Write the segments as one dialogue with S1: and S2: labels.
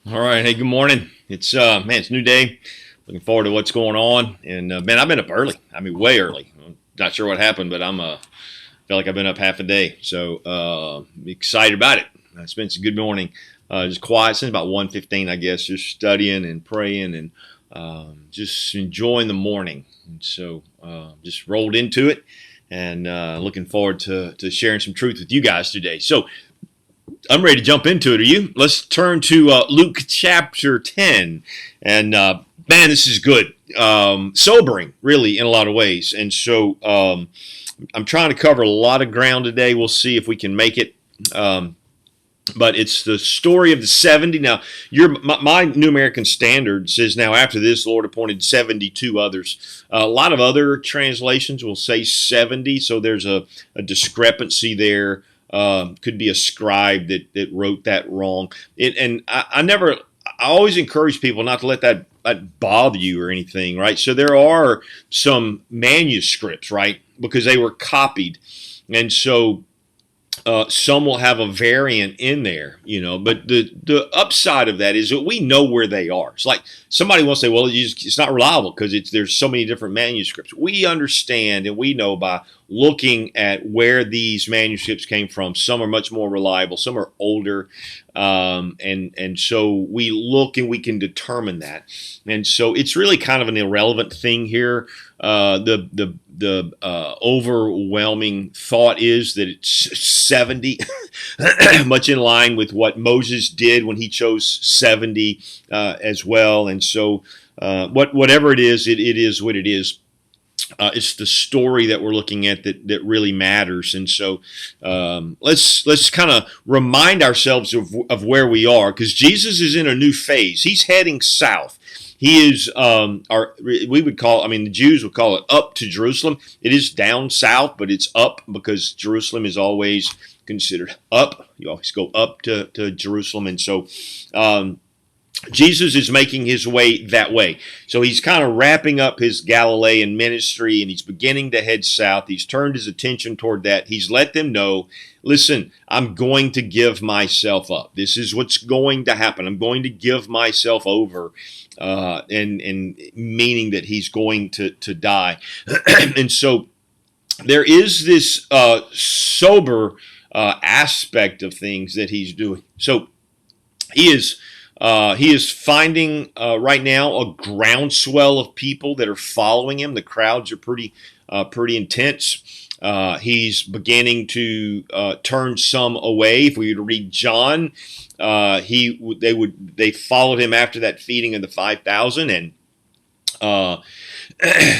S1: All right. Hey, good morning. It's a new day. Looking forward to what's going on. And man, I've been up early. I mean, way early. I'm not sure what happened, but I'm feel like I've been up half a day. So excited about it. I spent some good morning, just quiet since about 1:15, I guess, just studying and praying and just enjoying the morning. And so just rolled into it and looking forward to sharing some truth with you guys today. So I'm ready to jump into it. Are you? Let's turn to Luke chapter 10. And man, this is good. Sobering, really, in a lot of ways. And so I'm trying to cover a lot of ground today. We'll see if we can make it. But it's the story of the 70. Now, my New American Standard says, now after this, the Lord appointed 72 others. A lot of other translations will say 70, so there's a discrepancy there. Could be a scribe that wrote that wrong. I always encourage people not to let that bother you or anything, right? So there are some manuscripts, right, because they were copied, and so some will have a variant in there, but the upside of that is that we know where they are. It's like somebody will say, well, it's not reliable because there's so many different manuscripts. We understand and we know by looking at where these manuscripts came from. Some are much more reliable, some are older, and so we look and we can determine that. And so it's really kind of an irrelevant thing here. The overwhelming thought is that it's 70, much in line with what Moses did when he chose 70 as well. And so whatever it is what it is. It's the story that we're looking at that really matters. And so let's kind of remind ourselves of where we are, because Jesus is in a new phase. He's heading south. He is, the Jews would call it up to Jerusalem. It is down south, but it's up because Jerusalem is always considered up. You always go up to Jerusalem. And so Jesus is making his way that way. So he's kind of wrapping up his Galilean ministry and he's beginning to head south. He's turned his attention toward that. He's let them know, listen, I'm going to give myself up. This is what's going to happen. I'm going to give myself over, and meaning that he's going to die. And so there is this sober aspect of things that he's doing. So he is finding right now a groundswell of people that are following him. The crowds are pretty intense. He's beginning to turn some away. If we were to read John, they followed him after that feeding of the 5,000, and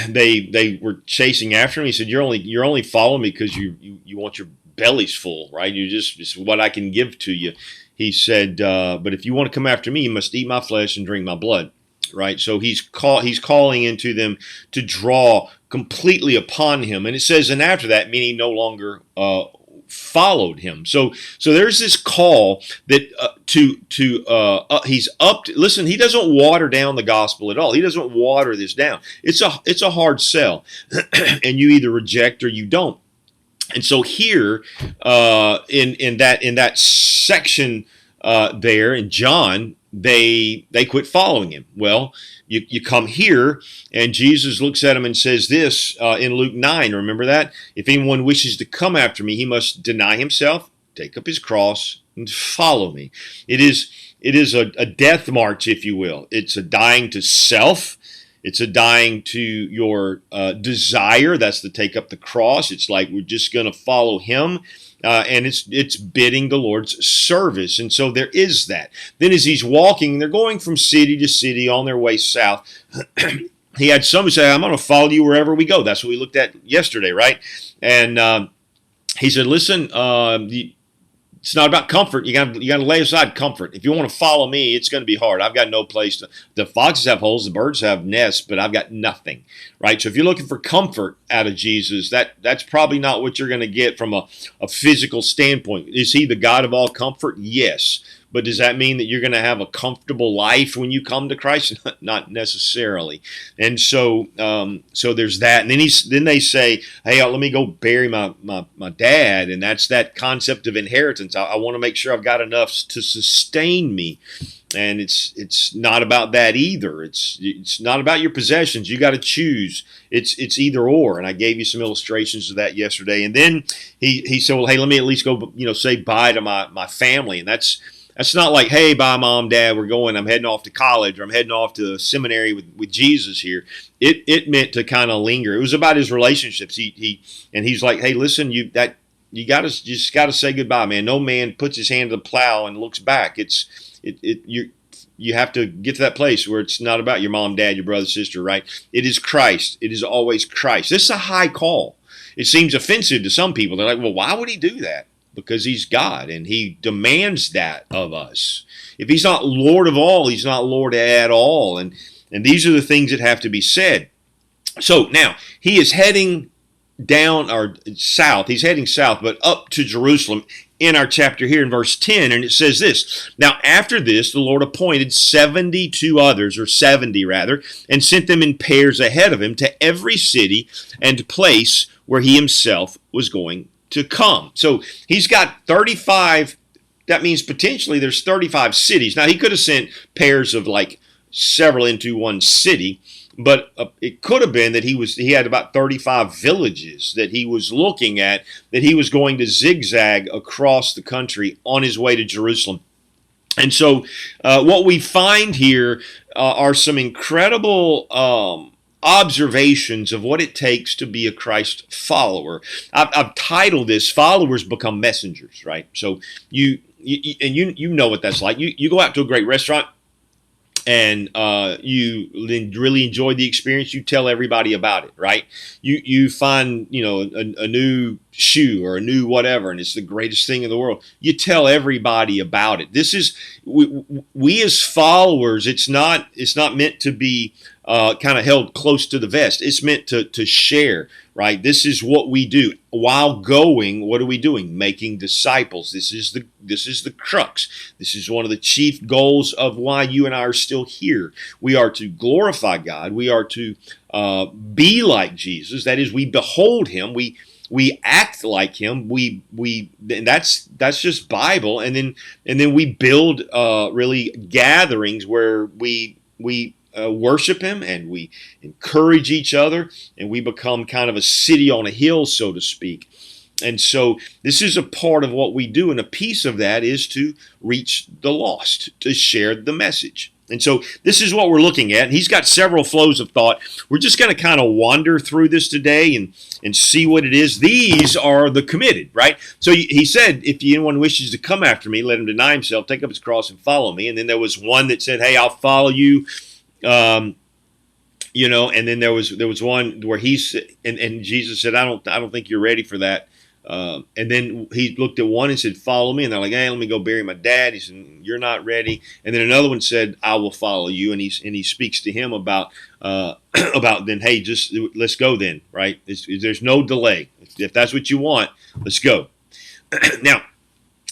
S1: they were chasing after him. He said, "You're only following me because you want your bellies full, right? It's what I can give to you." He said, but if you want to come after me, you must eat my flesh and drink my blood, right? So he's calling into them to draw completely upon him. And it says, and after that, meaning no longer followed him. So there's this call that he's up to, listen, he doesn't water down the gospel at all. He doesn't water this down. It's a hard sell. And you either reject or you don't. And so here, in that section there in John, they quit following him. Well, you come here, and Jesus looks at him and says this in Luke 9. Remember that? If anyone wishes to come after me, he must deny himself, take up his cross, and follow me. It is a death march, if you will. It's a dying to self. It's a dying to your desire. That's to take up the cross. It's like we're just going to follow him. And it's bidding the Lord's service. And so there is that. Then as he's walking, they're going from city to city on their way south. He had some who say, I'm going to follow you wherever we go. That's what we looked at yesterday, right? And he said, listen, it's not about comfort. You got to lay aside comfort. If you want to follow me, it's going to be hard. I've got no place to. The foxes have holes, the birds have nests, but I've got nothing, right? So if you're looking for comfort out of Jesus, that's probably not what you're going to get from a physical standpoint. Is he the God of all comfort? Yes. But does that mean that you're going to have a comfortable life when you come to Christ? Not necessarily. And so, so there's that. And then they say, hey, let me go bury my dad. And that's that concept of inheritance. I want to make sure I've got enough to sustain me. And it's not about that either. It's not about your possessions. You got to choose. It's either or. And I gave you some illustrations of that yesterday. And then he said, well, hey, let me at least go, say bye to my family. And that's not like, hey, bye, Mom, Dad, I'm heading off to college, or I'm heading off to seminary with Jesus here. It meant to kind of linger. It was about his relationships. He's like, hey, listen, you just gotta say goodbye, man. No man puts his hand to the plow and looks back. You have to get to that place where it's not about your mom, dad, your brother, sister, right? It is Christ. It is always Christ. This is a high call. It seems offensive to some people. They're like, well, why would he do that? Because he's God, and he demands that of us. If he's not Lord of all, he's not Lord at all. And these are the things that have to be said. So now he is heading down or south. He's heading south, but up to Jerusalem in our chapter here in verse 10. And it says this: now after this, the Lord appointed 72 others, or 70 rather, and sent them in pairs ahead of him to every city and place where he himself was going to come. So he's got 35. That means potentially there's 35 cities. Now he could have sent pairs of like several into one city, but it could have been that he had about 35 villages that he was looking at, that he was going to zigzag across the country on his way to Jerusalem. And so what we find here are some incredible observations of what it takes to be a Christ follower. I've titled this "Followers Become Messengers," right? So you know what that's like. You go out to a great restaurant, and you really enjoy the experience. You tell everybody about it, right? You find a new shoe or a new whatever, and it's the greatest thing in the world. You tell everybody about it. This is we as followers. It's not meant to be kind of held close to the vest. It's meant to share, right? This is what we do while going. What are we doing? Making disciples. This is the crux. This is one of the chief goals of why you and I are still here. We are to glorify God. We are to be like Jesus. That is, we behold him. We act like him. And that's just Bible. And then we build really gatherings where we worship him, and we encourage each other, and we become kind of a city on a hill, so to speak. And so this is a part of what we do, and a piece of that is to reach the lost, to share the message. And so this is what we're looking at. He's got several flows of thought. We're just going to kind of wander through this today and see what it is. These are the committed, right? So he said, if anyone wishes to come after me, let him deny himself, take up his cross, and follow me. And then there was one that said, hey, I'll follow you. And then there was one where and Jesus said, I don't think you're ready for that. And then he looked at one and said, follow me. And they're like, hey, let me go bury my dad. He said, you're not ready. And then another one said, I will follow you. And he speaks to him about then, hey, just let's go then, right? There's no delay. If that's what you want, let's go. Now,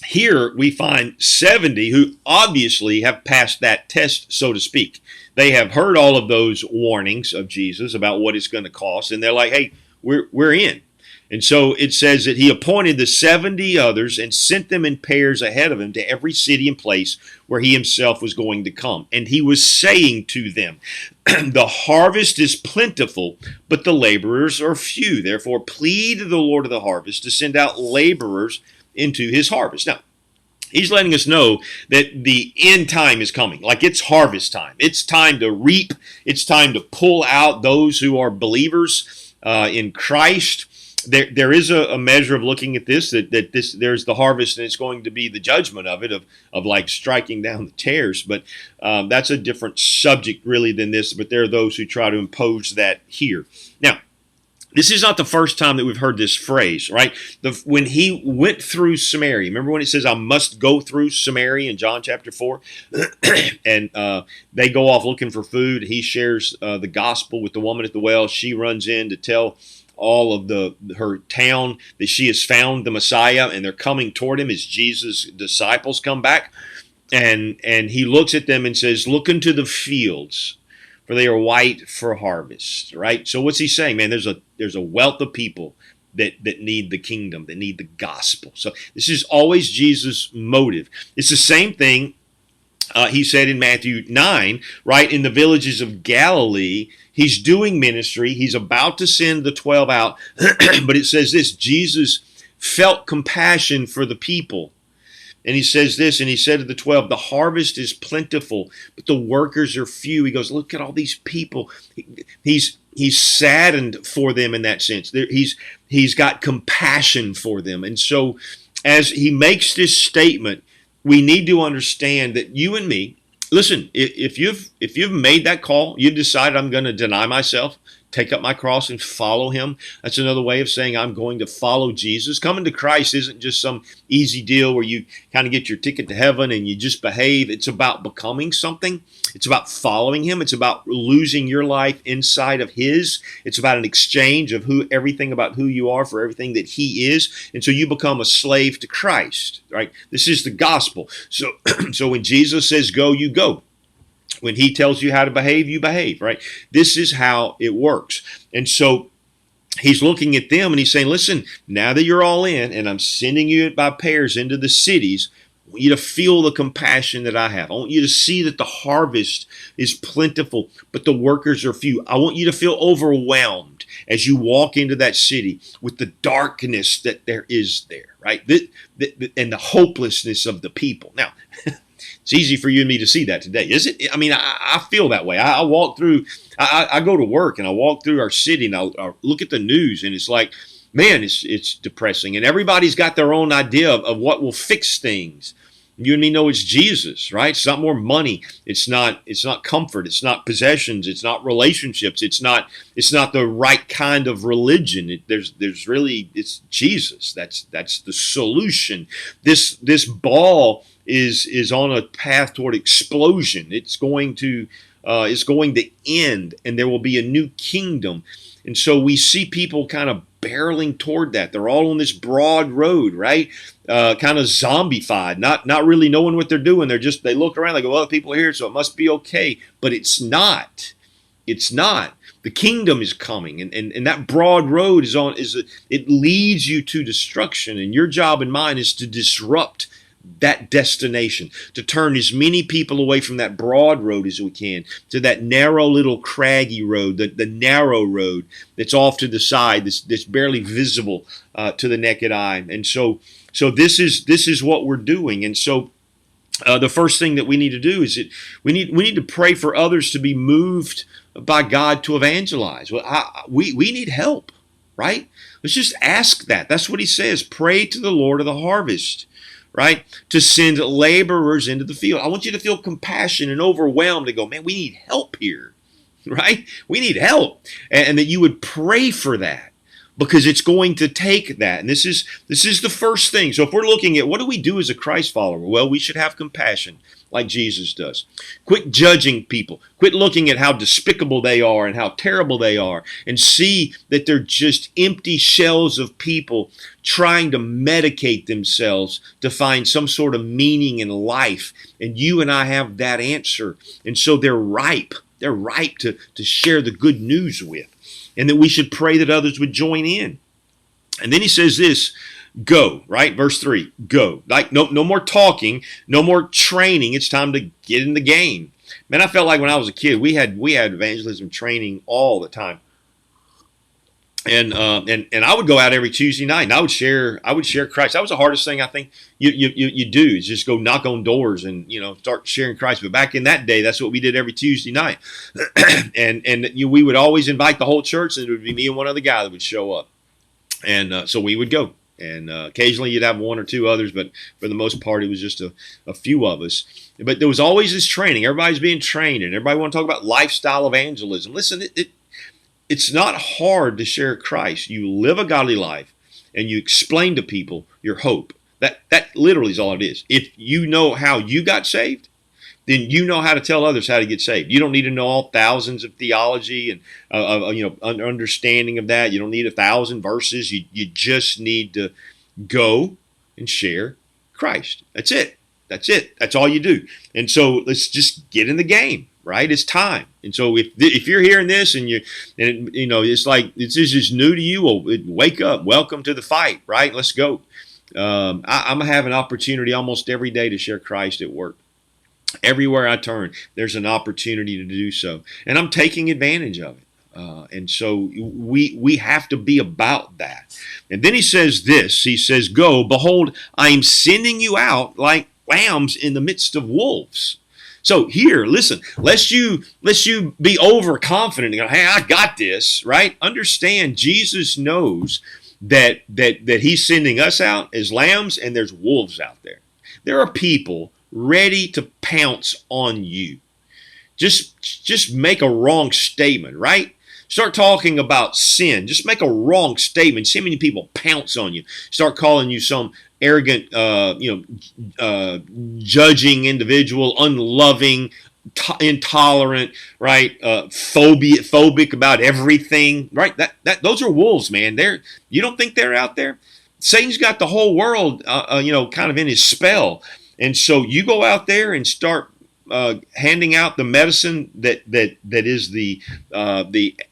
S1: here we find 70 who obviously have passed that test, so to speak. They have heard all of those warnings of Jesus about what it's going to cost, and they're like, hey, we're in. And so it says that he appointed the 70 others and sent them in pairs ahead of him to every city and place where he himself was going to come. And he was saying to them, the harvest is plentiful, but the laborers are few. Therefore, plead to the Lord of the harvest to send out laborers into his harvest. Now, he's letting us know that the end time is coming. Like, it's harvest time. It's time to reap. It's time to pull out those who are believers in Christ. There is a measure of looking at this, that there's the harvest, and it's going to be the judgment of it, of like striking down the tares. But that's a different subject really than this. But there are those who try to impose that here. Now, this is not the first time that we've heard this phrase, right? When he went through Samaria, remember when it says, I must go through Samaria in John chapter 4? And they go off looking for food. He shares the gospel with the woman at the well. She runs in to tell all of her town that she has found the Messiah, and they're coming toward him as Jesus' disciples come back. and he looks at them and says, "Look into the fields, for they are white for harvest." Right. So what's he saying, man? There's a wealth of people that need the kingdom, that need the gospel. So this is always Jesus' motive. It's the same thing he said in Matthew 9, right? In the villages of Galilee, he's doing ministry. He's about to send the 12 out. But it says this: Jesus felt compassion for the people. And he says this, and he said to the 12, "The harvest is plentiful, but the workers are few." He goes, look at all these people. He's saddened for them in that sense. He's got compassion for them. And so as he makes this statement, we need to understand that you and me, listen, if you've made that call, you've decided, I'm going to deny myself, take up my cross and follow him. That's another way of saying I'm going to follow Jesus. Coming to Christ isn't just some easy deal where you kind of get your ticket to heaven and you just behave. It's about becoming something. It's about following him. It's about losing your life inside of his. It's about an exchange of everything about who you are for everything that he is. And so you become a slave to Christ, right? This is the gospel. So, so when Jesus says go, you go. When he tells you how to behave, you behave, right? This is how it works. And so he's looking at them and he's saying, listen, now that you're all in and I'm sending you by pairs into the cities, I want you to feel the compassion that I have. I want you to see that the harvest is plentiful, but the workers are few. I want you to feel overwhelmed as you walk into that city with the darkness that there is there, right? And the hopelessness of the people. Now, it's easy for you and me to see that today, is it? I mean, I feel that way. I walk through, I go to work and I walk through our city and I look at the news and it's like, man, it's depressing. And everybody's got their own idea of what will fix things. You and me know it's Jesus, right? It's not more money. It's not comfort. It's not possessions. It's not relationships. It's not the right kind of religion. There's really, it's Jesus. That's the solution. This ball is on a path toward explosion. It's going to end, and there will be a new kingdom. And so we see people kind of barreling toward that. They're all on this broad road, right? Kind of zombified, not really knowing what they're doing. They look around, they go, well, people are here, so it must be okay. But it's not. It's not. The kingdom is coming, and that broad road it leads you to destruction. And your job and mine is to disrupt that destination, to turn as many people away from that broad road as we can to that narrow little craggy road, the narrow road that's off to the side, that's barely visible to the naked eye. And so this is what we're doing. And so the first thing that we need to do is we need to pray for others to be moved by God to evangelize. Well, we need help, right? Let's just ask that. That's what he says. Pray to the Lord of the harvest, right? To send laborers into the field. I want you to feel compassion and overwhelmed and go, man, we need help here, right? We need help. And that you would pray for that, because it's going to take that. And this is the first thing. So if we're looking at what do we do as a Christ follower? Well, we should have compassion like Jesus does. Quit judging people. Quit looking at how despicable they are and how terrible they are, and see that they're just empty shells of people trying to medicate themselves to find some sort of meaning in life. And you and I have that answer. And so they're ripe. They're ripe to share the good news with. And that we should pray that others would join in. And then he says this, go, right? Verse 3, go. Like no more talking, no more training. It's time to get in the game. Man, I felt like when I was a kid, we had evangelism training all the time. And I would go out every Tuesday night and I would share Christ. That was the hardest thing I think you do, is just go knock on doors and start sharing Christ. But back in that day, that's what we did every Tuesday night. and we would always invite the whole church, and it would be me and one other guy that would show up. And so we would go. And occasionally you'd have one or two others, but for the most part, it was just a few of us. But there was always this training. Everybody's being trained, and everybody want to talk about lifestyle evangelism. Listen, it's not hard to share Christ. You live a godly life, and you explain to people your hope. That literally is all it is. If you know how you got saved, then you know how to tell others how to get saved. You don't need to know all thousands of theology and understanding of that. You don't need 1,000 verses. You just need to go and share Christ. That's it. That's it. That's all you do. And so let's just get in the game, right? It's time. And so if you're hearing this and it's like this is just new to you, well, wake up. Welcome to the fight, right? Let's go. I'm gonna have an opportunity almost every day to share Christ at work. Everywhere I turn, there's an opportunity to do so, and I'm taking advantage of it. And so we have to be about that. And then he says this. He says, "Go, behold, I am sending you out like lambs in the midst of wolves." So here, listen, lest you be overconfident and go, "Hey, I got this," right? Understand, Jesus knows that he's sending us out as lambs, and there's wolves out there. There are people ready to pounce on you. Just make a wrong statement, right? Start talking about sin. Just make a wrong statement. See how many people pounce on you. Start calling you some arrogant, judging individual, unloving, intolerant, right? Phobic about everything, right? Those are wolves, man. You don't think they're out there? Satan's got the whole world, kind of in his spell, and so you go out there and start handing out the medicine that is the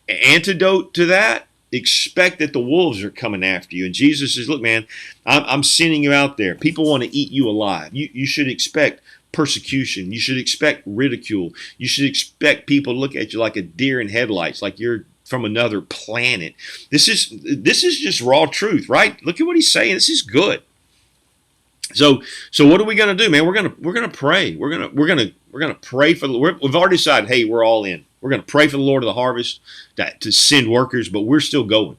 S1: antidote to that. Expect that the wolves are coming after you. And Jesus says, "Look, man, I'm sending you out there. People want to eat you alive. You should expect persecution. You should expect ridicule. You should expect people to look at you like a deer in headlights, like you're from another planet." This is just raw truth, right? Look at what he's saying. This is good. So what are we going to do, man? We're gonna pray. We're gonna pray for we've already decided, hey, we're all in. We're going to pray for the Lord of the harvest to send workers, but we're still going.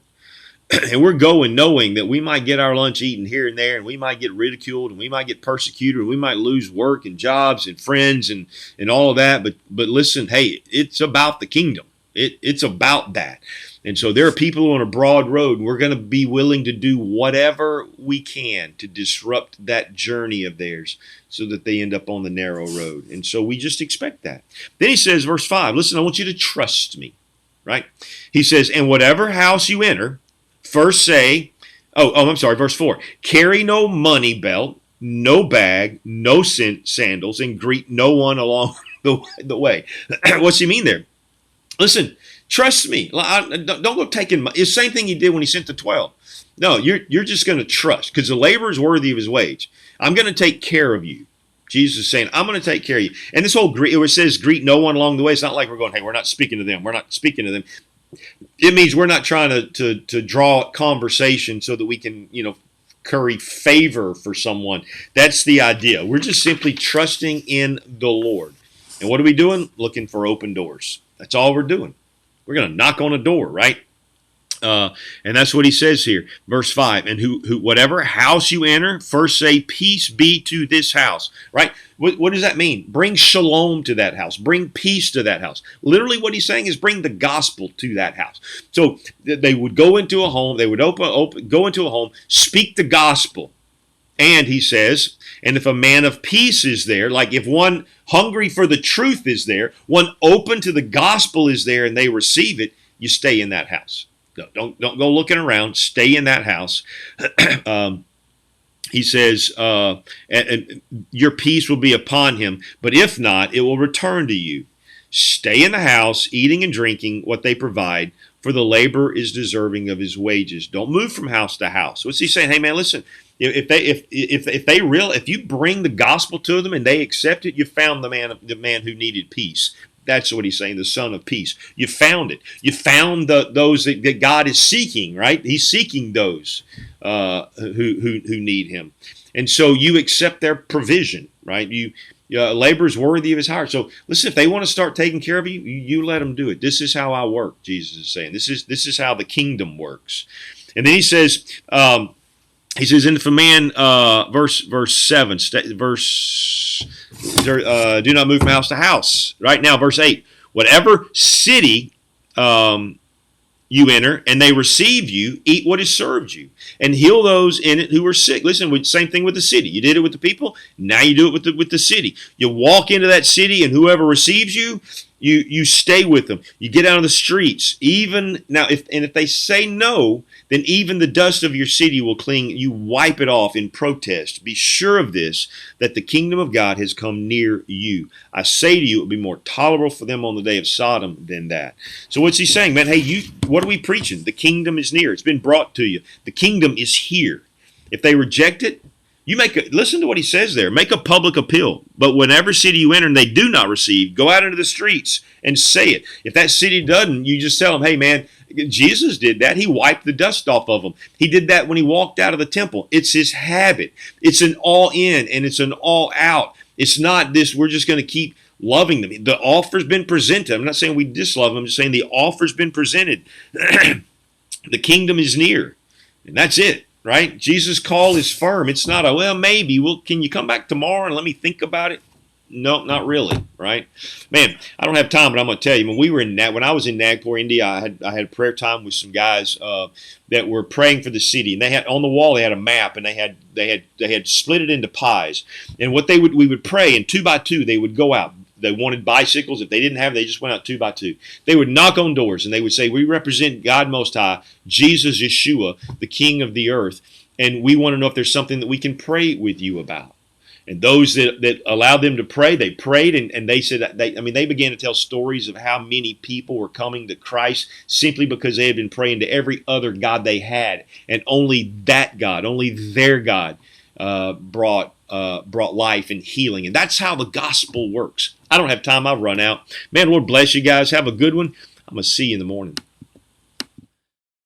S1: And we're going knowing that we might get our lunch eaten here and there, and we might get ridiculed, and we might get persecuted, and we might lose work and jobs and friends and all of that. But listen, hey, it's about the kingdom. It's about that. And so there are people on a broad road, and we're going to be willing to do whatever we can to disrupt that journey of theirs so that they end up on the narrow road. And so we just expect that. Then he says, verse 5, listen, I want you to trust me, right? He says, "And whatever house you enter, first say," verse 4, "carry no money belt, no bag, no sandals, and greet no one along the way." What's he mean there? Listen, trust me. Don't go taking money. It's the same thing he did when he sent the 12. No, you're just going to trust, because the laborer is worthy of his wage. I'm going to take care of you. Jesus is saying, I'm going to take care of you. And this whole it says greet no one along the way. It's not like we're going, hey, we're not speaking to them. We're not speaking to them. It means we're not trying to draw conversation so that we can, curry favor for someone. That's the idea. We're just simply trusting in the Lord. And what are we doing? Looking for open doors. That's all we're doing. We're going to knock on a door, right? And that's what he says here, verse 5. "And who whatever house you enter, first say, peace be to this house." Right? What does that mean? Bring shalom to that house. Bring peace to that house. Literally what he's saying is bring the gospel to that house. So they would go into a home. They would go into a home, speak the gospel. And he says, "And if a man of peace is there," like if one hungry for the truth is there, one open to the gospel is there, and they receive it, you stay in that house. Don't go looking around. Stay in that house. He says, and your peace will be upon him, but if not, it will return to you. Stay in the house, eating and drinking what they provide, for the laborer is deserving of his wages. Don't move from house to house. What's he saying? Hey, man, listen. If you bring the gospel to them and they accept it, you found the man who needed peace. That's what he's saying, the son of peace. You found it. You found those that God is seeking, right? He's seeking those who need him. And so you accept their provision, right? Labor is worthy of his hire. So listen, if they want to start taking care of you, you let them do it. This is how I work, Jesus is saying. This is how the kingdom works. And then he says, and if a man, verse 7, do not move from house to house. Right now, verse 8, "Whatever city you enter, and they receive you, eat what is served you, and heal those in it who are sick." Listen, same thing with the city. You did it with the people. Now you do it with the city. You walk into that city, and whoever receives you, You stay with them. You get out on the streets. Even now, if they say no, then even the dust of your city will cling. You wipe it off in protest. Be sure of this, that the kingdom of God has come near you. I say to you, it will be more tolerable for them on the day of Sodom than that. So what's he saying, man? Hey, what are we preaching? The kingdom is near. It's been brought to you. The kingdom is here. If they reject it, listen to what he says there. Make a public appeal. But whenever city you enter and they do not receive, go out into the streets and say it. If that city doesn't, you just tell them, hey, man, Jesus did that. He wiped the dust off of them. He did that when he walked out of the temple. It's his habit. It's an all in and it's an all out. It's not this, we're just going to keep loving them. The offer's been presented. I'm not saying we dislove them. I'm just saying the offer's been presented. The kingdom is near. And that's it. Right? Jesus' call is firm. It's not a, well, maybe. Well, can you come back tomorrow and let me think about it? No, not really. Right? Man, I don't have time, but I'm going to tell you. When I was in Nagpur, India, I had prayer time with some guys that were praying for the city, and they had on the wall they had a map, and they had split it into pies. And we would pray, and 2 by 2 they would go out. They wanted bicycles. If they didn't have, they just went out 2 by 2. They would knock on doors and they would say, we represent God Most High, Jesus, Yeshua, the King of the earth. And we want to know if there's something that we can pray with you about. And those that allowed them to pray, they prayed and they said, they began to tell stories of how many people were coming to Christ simply because they had been praying to every other God they had. And only that God, only their God brought life and healing. And that's how the gospel works. I don't have time. I've run out. Man, Lord bless you guys. Have a good one. I'm going to see you in the morning.